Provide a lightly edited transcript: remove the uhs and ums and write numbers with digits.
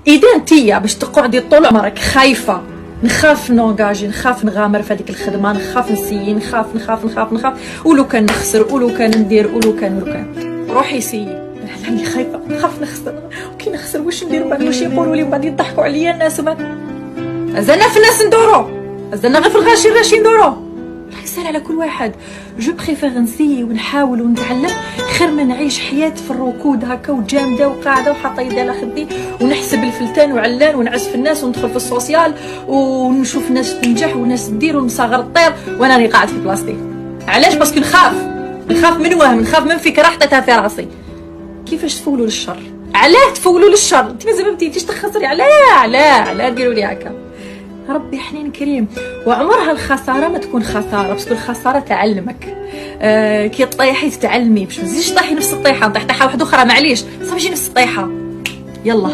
اذا انتيا باش تقعدي طول عمرك خايفه، نخاف نونجاجي، نخاف نغامر في هذيك الخدمه، نخاف نسيي، نخاف ولو كان نخسر، ولو كان ندير، ولو كان روحي سيي. راني خايفه، نخاف نخسر، وكي نخسر واش ندير بعد؟ واش يقولوا لي بعد؟ يضحكوا عليا الناس زعما في الناس ندورو، زعما غير في الغاشي الراشي ندورو. الله يسهل على كل واحد. جو بريفير نسيي ونحاول ونتعلم خير ما نعيش حياه في الركود هكا وجامده وقاعده وحاطه يدي على خدي ونحسب الفلتان وعلان ونعس في الناس وندخل في السوسيال ونشوف ناس تنجح وناس تدير ونصغر الطير وانا راني قاعد في بلاصتي. علاش؟ باسكو نخاف من وهم، نخاف من فكره حطيتها في راسي. كيفاش تفولوا للشر؟ علاه تفولوا للشر؟ انت مازال ما بديتيش تخسري. علاه ديروا لي هكا؟ ربي حنين كريم. وعمرها الخساره ما تكون خساره، باسكو الخساره تعلمك. كي طيحي تتعلمي باش ما تزيدش طيحي نفس الطيحه، نطيح طيحه واحده اخرى معليش صافي، نفس الطيحه. يلا